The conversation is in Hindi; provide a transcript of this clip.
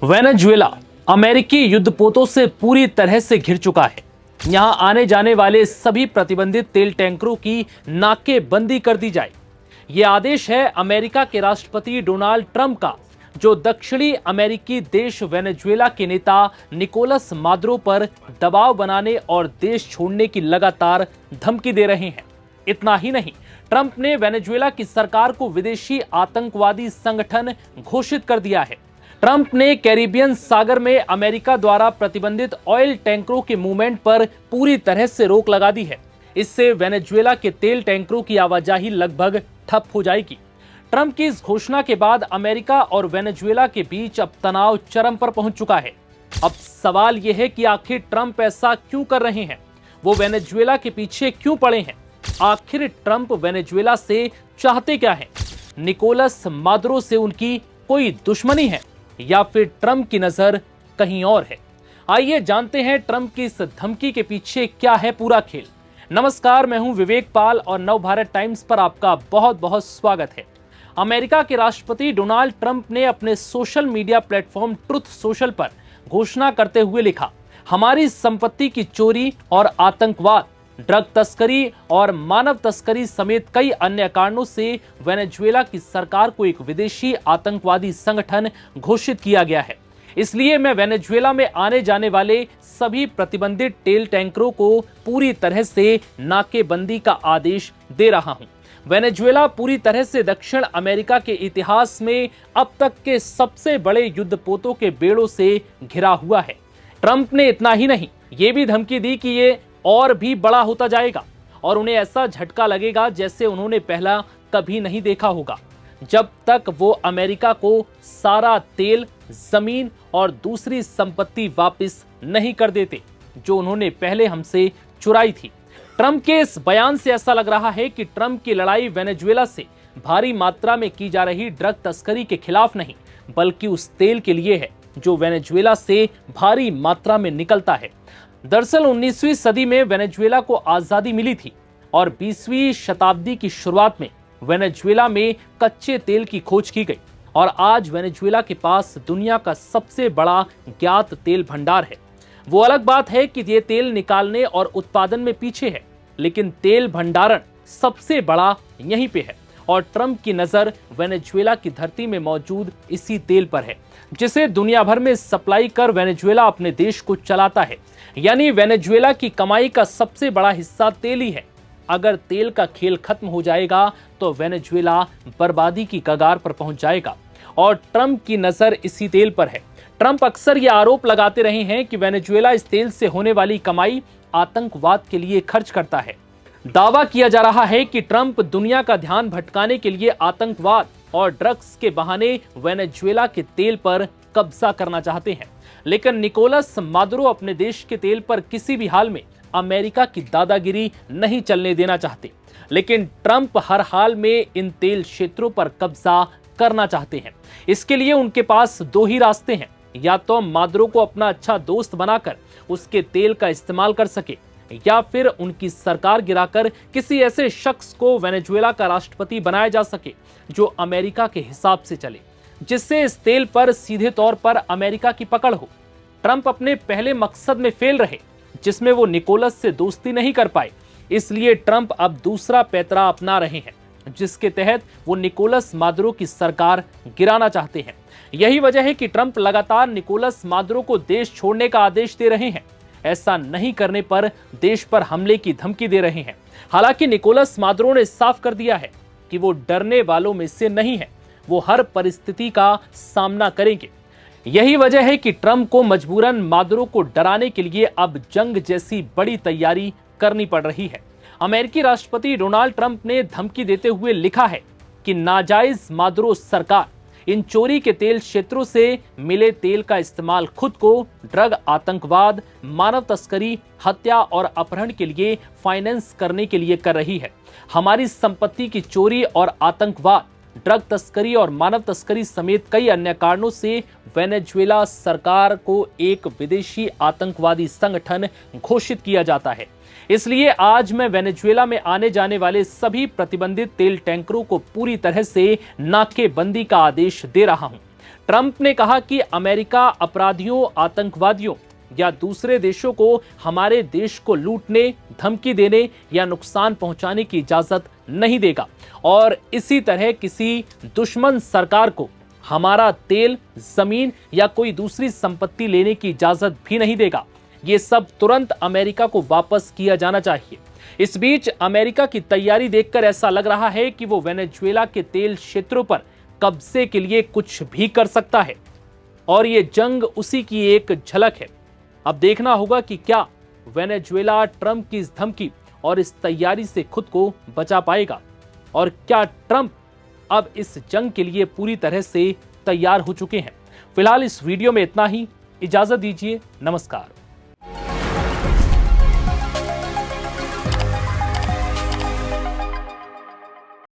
वेनेजुएला अमेरिकी युद्धपोतों से पूरी तरह से घिर चुका है। यहां आने जाने वाले सभी प्रतिबंधित तेल टैंकरों की नाकेबंदी कर दी जाए। यह आदेश है अमेरिका के राष्ट्रपति डोनाल्ड ट्रंप का, जो दक्षिणी अमेरिकी देश वेनेजुएला के नेता निकोलस मादुरो पर दबाव बनाने और देश छोड़ने की लगातार धमकी दे रहे हैं। इतना ही नहीं, ट्रंप ने वेनेजुएला की सरकार को विदेशी आतंकवादी संगठन घोषित कर दिया है। ट्रंप ने कैरिबियन सागर में अमेरिका द्वारा प्रतिबंधित ऑयल टैंकरों के मूवमेंट पर पूरी तरह से रोक लगा दी है। इससे वेनेजुएला के तेल टैंकरों की आवाजाही लगभग ठप हो जाएगी। ट्रंप की इस घोषणा के बाद अमेरिका और वेनेजुएला के बीच अब तनाव चरम पर पहुंच चुका है। अब सवाल यह है कि आखिर ट्रंप ऐसा क्यों कर रहे हैं? वो वेनेजुएला के पीछे क्यों पड़े हैं? आखिर ट्रंप वेनेजुएला से चाहते क्या हैं? निकोलस मादुरो से उनकी कोई दुश्मनी है या फिर ट्रंप की नजर कहीं और है? आइए जानते हैं ट्रंप की इस धमकी के पीछे क्या है पूरा खेल। नमस्कार, मैं हूं विवेक पाल और नवभारत टाइम्स पर आपका बहुत बहुत स्वागत है। अमेरिका के राष्ट्रपति डोनाल्ड ट्रंप ने अपने social media platform truth social पर घोषणा करते हुए लिखा, हमारी संपत्ति की चोरी और आतंकवाद, ड्रग तस्करी और मानव तस्करी समेत कई अन्य कारणों से वेनेजुएला की सरकार को एक विदेशी आतंकवादी संगठन घोषित किया गया है। इसलिए मैं वेनेजुएला में आने जाने वाले सभी प्रतिबंधित तेल टैंकरों को पूरी तरह से नाकेबंदी का आदेश दे रहा हूं। वेनेजुएला पूरी तरह से दक्षिण अमेरिका के इतिहास में अब तक के सबसे बड़े युद्धपोतों के बेड़ों से घिरा हुआ है। ट्रंप ने इतना ही नहीं, ये भी धमकी दी कि ये और भी बड़ा होता जाएगा और उन्हें ऐसा झटका लगेगा जैसे उन्होंने पहला कभी नहीं देखा होगा, जब तक वो अमेरिका को सारा तेल, जमीन और दूसरी संपत्ति वापस नहीं कर देते जो उन्होंने पहले हमसे चुराई थी। ट्रंप के इस बयान से ऐसा लग रहा है कि ट्रंप की लड़ाई वेनेजुएला से भारी मात्रा में की जा रही ड्रग तस्करी के खिलाफ नहीं, बल्कि उस तेल के लिए है जो वेनेजुएला से भारी मात्रा में निकलता है। दरअसल 19वीं सदी में वेनेजुएला को आजादी मिली थी और 20वीं शताब्दी की शुरुआत में वेनेजुएला में कच्चे तेल की खोज की गई और आज वेनेजुएला के पास दुनिया का सबसे बड़ा ज्ञात तेल भंडार है। वो अलग बात है कि ये तेल निकालने और उत्पादन में पीछे है, लेकिन तेल भंडारण सबसे बड़ा यहीं पे है और ट्रंप की नजर वेनेजुएला की धरती में मौजूद इसी तेल पर है, जिसे दुनिया भर में सप्लाई कर वेनेजुएला अपने देश को चलाता है। यानी वेनेजुएला की कमाई का सबसे बड़ा हिस्सा तेल ही है। अगर तेल का खेल खत्म हो जाएगा तो वेनेजुएला बर्बादी की कगार पर पहुंच जाएगा और ट्रंप की नजर इसी तेल पर है। ट्रंप अक्सर ये आरोप लगाते रहे हैं कि वेनेजुएला इस तेल से होने वाली कमाई आतंकवाद के लिए खर्च करता है। दावा किया जा रहा है कि ट्रंप दुनिया का ध्यान भटकाने के लिए आतंकवाद और ड्रग्स के बहाने वेनेजुएला के तेल पर कब्जा करना चाहते हैं, लेकिन निकोलस मादुरो अपने देश के तेल पर किसी भी हाल में अमेरिका की दादागिरी नहीं चलने देना चाहते। लेकिन ट्रंप हर हाल में इन तेल क्षेत्रों पर कब्जा करना चाहते हैं। इसके लिए उनके पास दो ही रास्ते हैं, या तो मादुरो को अपना अच्छा दोस्त बनाकर उसके तेल का इस्तेमाल कर सके, या फिर उनकी सरकार गिराकर किसी ऐसे शख्स को वेनेजुएला का राष्ट्रपति बनाया जा सके जो अमेरिका के हिसाब से चले, जिससे इस तेल पर सीधे तौर पर अमेरिका की पकड़ हो। ट्रंप अपने पहले मकसद में फेल रहे, जिसमें वो निकोलस से दोस्ती नहीं कर पाए। इसलिए ट्रंप अब दूसरा पैतरा अपना रहे हैं, जिसके तहत वो निकोलस मादुरो की सरकार गिराना चाहते हैं। यही वजह है कि ट्रंप लगातार निकोलस मादुरो को देश छोड़ने का आदेश दे रहे हैं। ऐसा नहीं करने पर देश पर हमले की धमकी दे रहे हैं। हालांकि निकोलस मादुरो ने साफ कर दिया है कि वो डरने वालों में से नहीं है, वो हर परिस्थिति का सामना करेंगे। यही वजह है कि ट्रंप को मजबूरन मादुरो को डराने के लिए अब जंग जैसी बड़ी तैयारी करनी पड़ रही है। अमेरिकी राष्ट्रपति डोनाल्ड ट्रंप ने धमकी देते हुए लिखा है कि नाजायज मादुरो सरकार इन चोरी के तेल क्षेत्रों से मिले तेल का इस्तेमाल खुद को ड्रग, आतंकवाद, मानव तस्करी, हत्या और अपहरण के लिए फाइनेंस करने के लिए कर रही है। हमारी संपत्ति की चोरी और आतंकवाद, ड्रग तस्करी और मानव तस्करी समेत कई अन्य कारणों से वेनेजुएला सरकार को एक विदेशी आतंकवादी संगठन घोषित किया जाता है। इसलिए आज मैं वेनेजुएला में आने जाने वाले सभी प्रतिबंधित तेल टैंकरों को पूरी तरह से नाकेबंदी का आदेश दे रहा हूं। ट्रंप ने कहा कि अमेरिका अपराधियों, आतंकवादियों या दूसरे देशों को हमारे देश को लूटने, धमकी देने या नुकसान पहुंचाने की इजाजत नहीं देगा और इसी तरह किसी दुश्मन सरकार को हमारा तेल, जमीन या कोई दूसरी संपत्ति लेने की इजाजत भी नहीं देगा। ये सब तुरंत अमेरिका को वापस किया जाना चाहिए। इस बीच अमेरिका की तैयारी देखकर ऐसा लग रहा है कि वो वेनेजुएला के तेल क्षेत्रों पर कब्जे के लिए कुछ भी कर सकता है और ये जंग उसी की एक झलक है। अब देखना होगा कि क्या वेनेजुएला ट्रंप की इस धमकी और इस तैयारी से खुद को बचा पाएगा और क्या ट्रंप अब इस जंग के लिए पूरी तरह से तैयार हो चुके हैं। फिलहाल इस वीडियो में इतना ही। इजाजत दीजिए। नमस्कार।